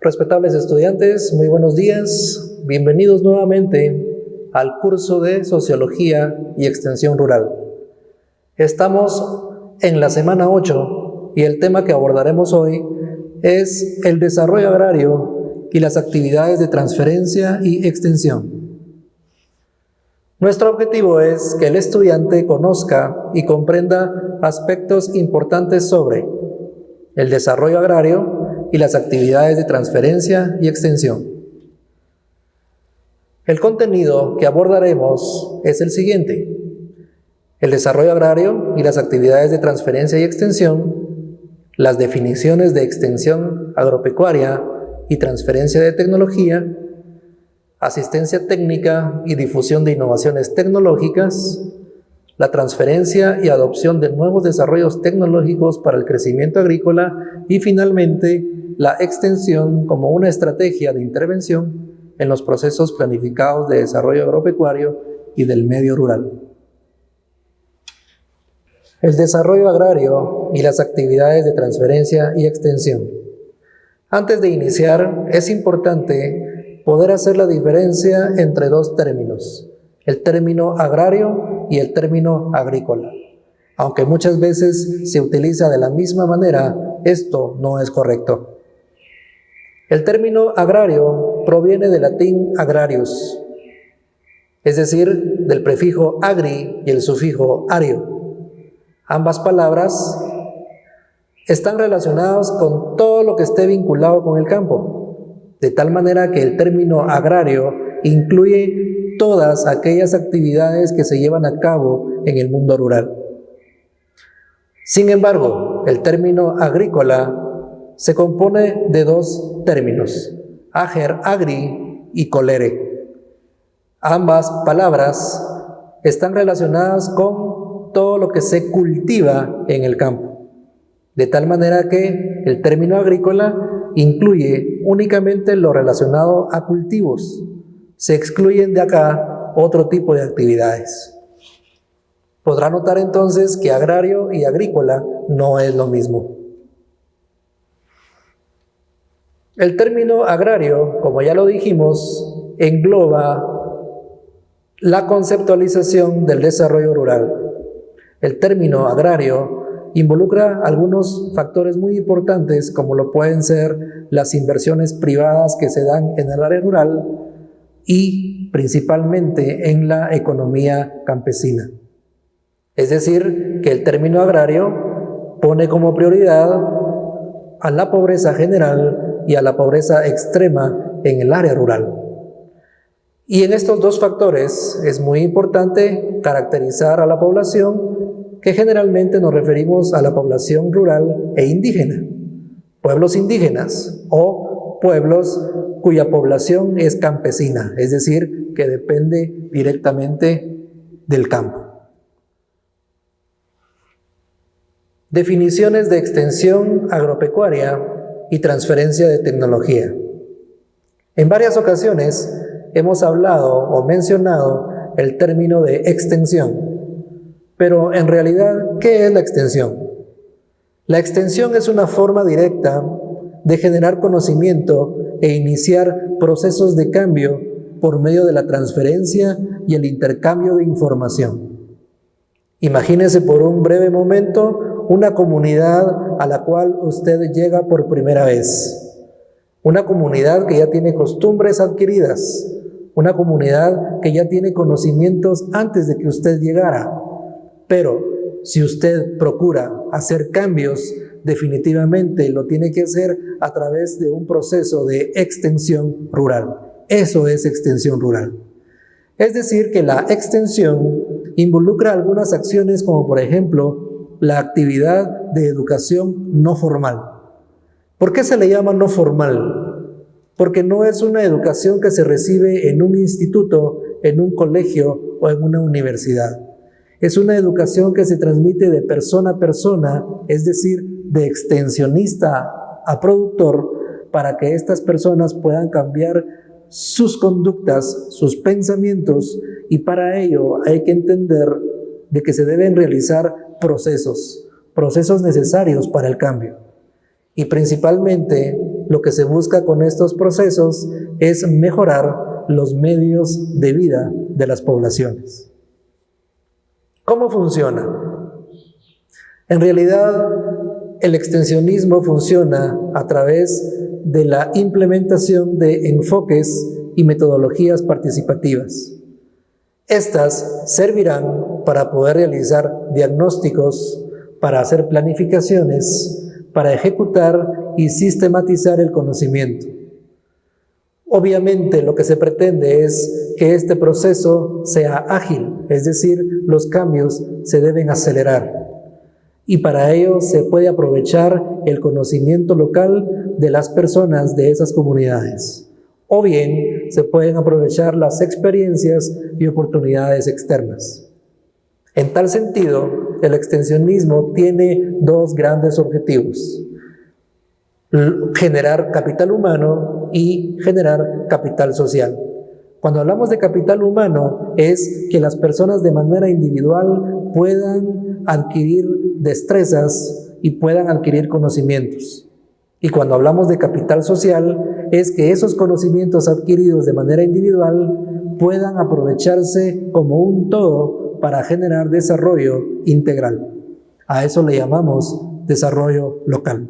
Respetables estudiantes, muy buenos días. Bienvenidos nuevamente al curso de Sociología y Extensión Rural. Estamos en la semana 8 y el tema que abordaremos hoy es el desarrollo agrario y las actividades de transferencia y extensión. Nuestro objetivo es que el estudiante conozca y comprenda aspectos importantes sobre el desarrollo agrario y las actividades de transferencia y extensión. El contenido que abordaremos es el siguiente: el desarrollo agrario y las actividades de transferencia y extensión, las definiciones de extensión agropecuaria y transferencia de tecnología, asistencia técnica y difusión de innovaciones tecnológicas, la transferencia y adopción de nuevos desarrollos tecnológicos para el crecimiento agrícola y finalmente la extensión como una estrategia de intervención en los procesos planificados de desarrollo agropecuario y del medio rural. El desarrollo agrario y las actividades de transferencia y extensión. Antes de iniciar, es importante poder hacer la diferencia entre dos términos: el término agrario y el término agrícola. Aunque muchas veces se utiliza de la misma manera, esto no es correcto. El término agrario proviene del latín agrarius, es decir, del prefijo agri y el sufijo ario. Ambas palabras están relacionadas con todo lo que esté vinculado con el campo, de tal manera que el término agrario incluye todas aquellas actividades que se llevan a cabo en el mundo rural. Sin embargo, el término agrícola se compone de dos términos: ager, agri y colere. Ambas palabras están relacionadas con todo lo que se cultiva en el campo, de tal manera que el término agrícola incluye únicamente lo relacionado a cultivos. Se excluyen de acá otro tipo de actividades. Podrá notar entonces que agrario y agrícola no es lo mismo. El término agrario, como ya lo dijimos, engloba la conceptualización del desarrollo rural. El término agrario involucra algunos factores muy importantes, como lo pueden ser las inversiones privadas que se dan en el área rural y principalmente en la economía campesina. Es decir, que el término agrario pone como prioridad a la pobreza general y a la pobreza extrema en el área rural. Y en estos dos factores es muy importante caracterizar a la población, que generalmente nos referimos a la población rural e indígena, pueblos indígenas o pueblos cuya población es campesina, es decir, que depende directamente del campo. Definiciones de extensión agropecuaria y transferencia de tecnología. En varias ocasiones hemos hablado o mencionado el término de extensión, pero en realidad, ¿qué es la extensión? La extensión es una forma directa de generar conocimiento e iniciar procesos de cambio por medio de la transferencia y el intercambio de información. Imagínese por un breve momento una comunidad a la cual usted llega por primera vez. Una comunidad que ya tiene costumbres adquiridas, una comunidad que ya tiene conocimientos antes de que usted llegara. Pero si usted procura hacer cambios, definitivamente lo tiene que hacer a través de un proceso de extensión rural. Eso es extensión rural. Es decir, que la extensión involucra algunas acciones como por ejemplo la actividad de educación no formal. ¿Por qué se le llama no formal? Porque no es una educación que se recibe en un instituto, en un colegio o en una universidad. Es una educación que se transmite de persona a persona, es decir, de extensionista a productor, para que estas personas puedan cambiar sus conductas, sus pensamientos, y para ello hay que entender de que se deben realizar procesos necesarios para el cambio. Y principalmente lo que se busca con estos procesos es mejorar los medios de vida de las poblaciones. ¿Cómo funciona? En realidad, el extensionismo funciona a través de la implementación de enfoques y metodologías participativas. Estas servirán para poder realizar diagnósticos, para hacer planificaciones, para ejecutar y sistematizar el conocimiento. Obviamente, lo que se pretende es que este proceso sea ágil, es decir, los cambios se deben acelerar. Y para ello se puede aprovechar el conocimiento local de las personas de esas comunidades. O bien se pueden aprovechar las experiencias y oportunidades externas. En tal sentido, el extensionismo tiene dos grandes objetivos: generar capital humano y generar capital social. Cuando hablamos de capital humano, es que las personas de manera individual puedan adquirir destrezas y puedan adquirir conocimientos. Y cuando hablamos de capital social, es que esos conocimientos adquiridos de manera individual puedan aprovecharse como un todo para generar desarrollo integral. A eso le llamamos desarrollo local.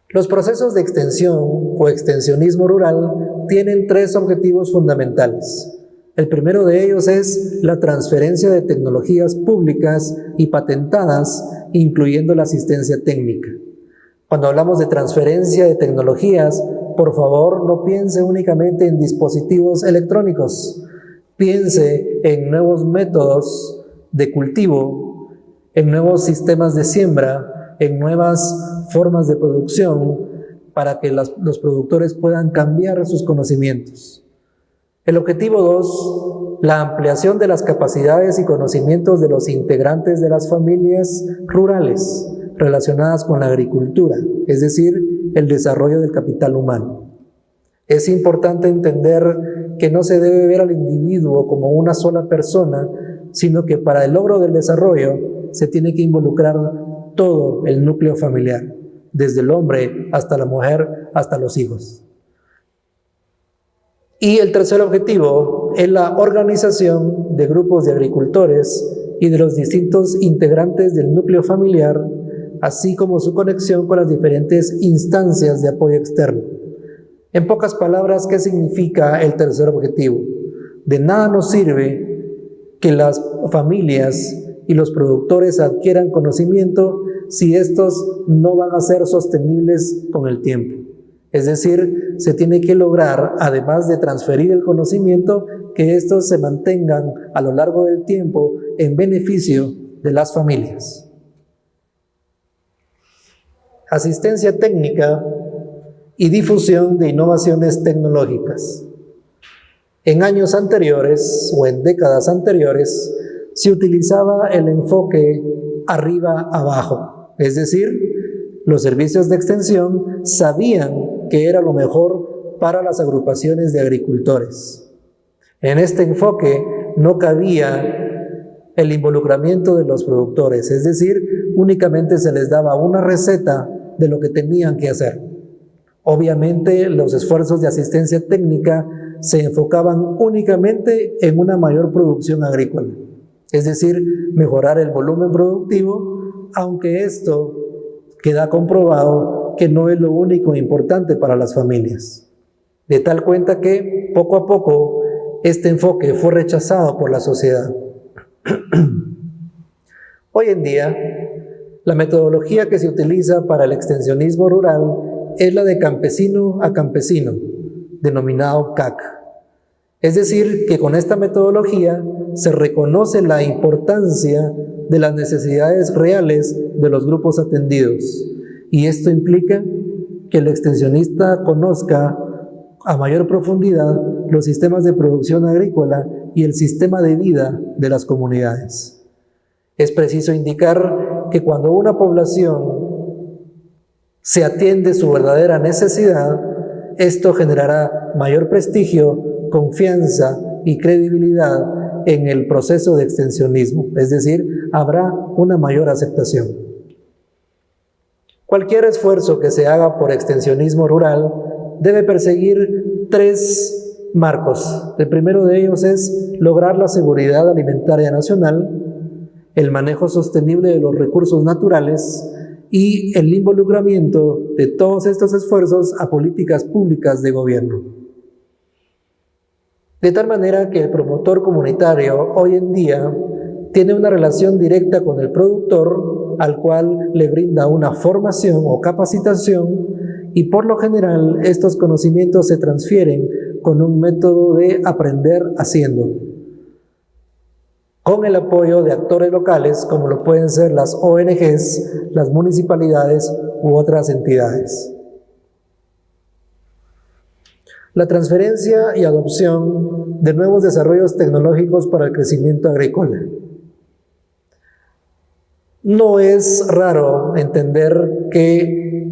Los procesos de extensión o extensionismo rural tienen tres objetivos fundamentales. El primero de ellos es la transferencia de tecnologías públicas y patentadas, incluyendo la asistencia técnica. Cuando hablamos de transferencia de tecnologías, por favor, no piense únicamente en dispositivos electrónicos. Piense en nuevos métodos de cultivo, en nuevos sistemas de siembra, en nuevas formas de producción para que los productores puedan cambiar sus conocimientos. El objetivo 2, la ampliación de las capacidades y conocimientos de los integrantes de las familias rurales relacionadas con la agricultura, es decir, el desarrollo del capital humano. Es importante entender que no se debe ver al individuo como una sola persona, sino que para el logro del desarrollo se tiene que involucrar todo el núcleo familiar, desde el hombre hasta la mujer, hasta los hijos. Y el tercer objetivo es la organización de grupos de agricultores y de los distintos integrantes del núcleo familiar, así como su conexión con las diferentes instancias de apoyo externo. En pocas palabras, ¿qué significa el tercer objetivo? De nada nos sirve que las familias y los productores adquieran conocimiento si estos no van a ser sostenibles con el tiempo. Es decir, se tiene que lograr, además de transferir el conocimiento, que estos se mantengan a lo largo del tiempo en beneficio de las familias. Asistencia técnica y difusión de innovaciones tecnológicas. En años anteriores o en décadas anteriores se utilizaba el enfoque arriba-abajo, es decir, los servicios de extensión sabían que era lo mejor para las agrupaciones de agricultores. En este enfoque no cabía el involucramiento de los productores, es decir, únicamente se les daba una receta de lo que tenían que hacer. Obviamente, los esfuerzos de asistencia técnica se enfocaban únicamente en una mayor producción agrícola, es decir, mejorar el volumen productivo, aunque esto queda comprobado que no es lo único importante para las familias. De tal cuenta que, poco a poco, este enfoque fue rechazado por la sociedad. Hoy en día, la metodología que se utiliza para el extensionismo rural es la de campesino a campesino, denominado CAC. Es decir, que con esta metodología se reconoce la importancia de las necesidades reales de los grupos atendidos. Y esto implica que el extensionista conozca a mayor profundidad los sistemas de producción agrícola y el sistema de vida de las comunidades. Es preciso indicar que cuando una población se atiende su verdadera necesidad, esto generará mayor prestigio, confianza y credibilidad en el proceso de extensionismo, es decir, habrá una mayor aceptación. Cualquier esfuerzo que se haga por extensionismo rural debe perseguir 3 marcos. El primero de ellos es lograr la seguridad alimentaria nacional, el manejo sostenible de los recursos naturales y el involucramiento de todos estos esfuerzos a políticas públicas de gobierno. De tal manera que el promotor comunitario hoy en día tiene una relación directa con el productor, al cual le brinda una formación o capacitación, y por lo general estos conocimientos se transfieren con un método de aprender haciendo, con el apoyo de actores locales como lo pueden ser las ONGs, las municipalidades u otras entidades. La transferencia y adopción de nuevos desarrollos tecnológicos para el crecimiento agrícola. No es raro entender que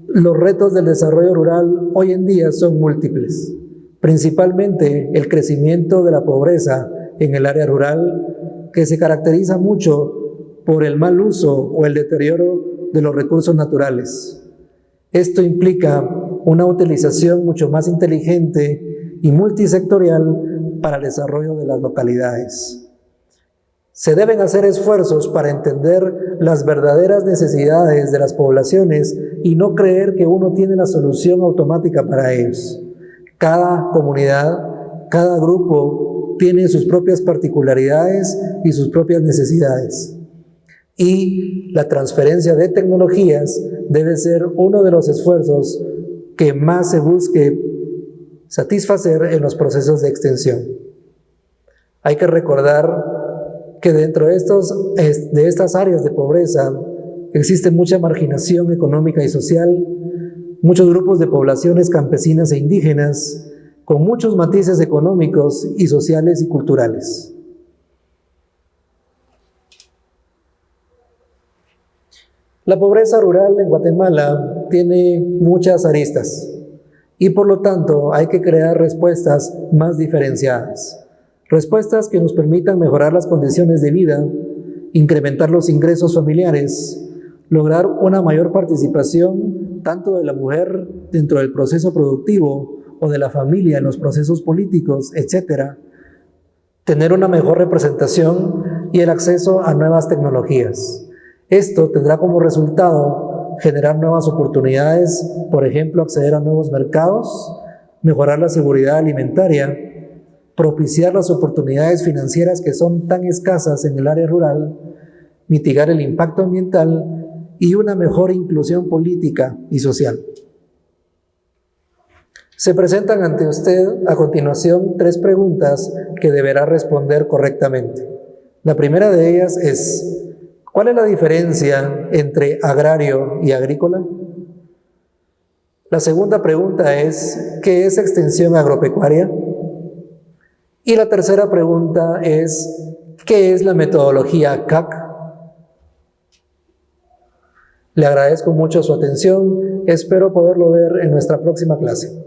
los retos del desarrollo rural hoy en día son múltiples, principalmente el crecimiento de la pobreza en el área rural, que se caracteriza mucho por el mal uso o el deterioro de los recursos naturales. Esto implica una utilización mucho más inteligente y multisectorial para el desarrollo de las localidades. Se deben hacer esfuerzos para entender las verdaderas necesidades de las poblaciones y no creer que uno tiene la solución automática para ellos. Cada comunidad, cada grupo tiene sus propias particularidades y sus propias necesidades. Y la transferencia de tecnologías debe ser uno de los esfuerzos que más se busque satisfacer en los procesos de extensión. Hay que recordar que dentro de estas áreas de pobreza existe mucha marginación económica y social, muchos grupos de poblaciones campesinas e indígenas, con muchos matices económicos y sociales y culturales. La pobreza rural en Guatemala tiene muchas aristas y por lo tanto hay que crear respuestas más diferenciadas. Respuestas que nos permitan mejorar las condiciones de vida, incrementar los ingresos familiares, lograr una mayor participación tanto de la mujer dentro del proceso productivo o de la familia en los procesos políticos, etc. Tener una mejor representación y el acceso a nuevas tecnologías. Esto tendrá como resultado generar nuevas oportunidades, por ejemplo, acceder a nuevos mercados, mejorar la seguridad alimentaria, propiciar las oportunidades financieras que son tan escasas en el área rural, mitigar el impacto ambiental y una mejor inclusión política y social. Se presentan ante usted a continuación 3 preguntas que deberá responder correctamente. La primera de ellas es: ¿cuál es la diferencia entre agrario y agrícola? La segunda pregunta es: ¿qué es extensión agropecuaria? Y la tercera pregunta es: ¿qué es la metodología CAC? Le agradezco mucho su atención, espero poderlo ver en nuestra próxima clase.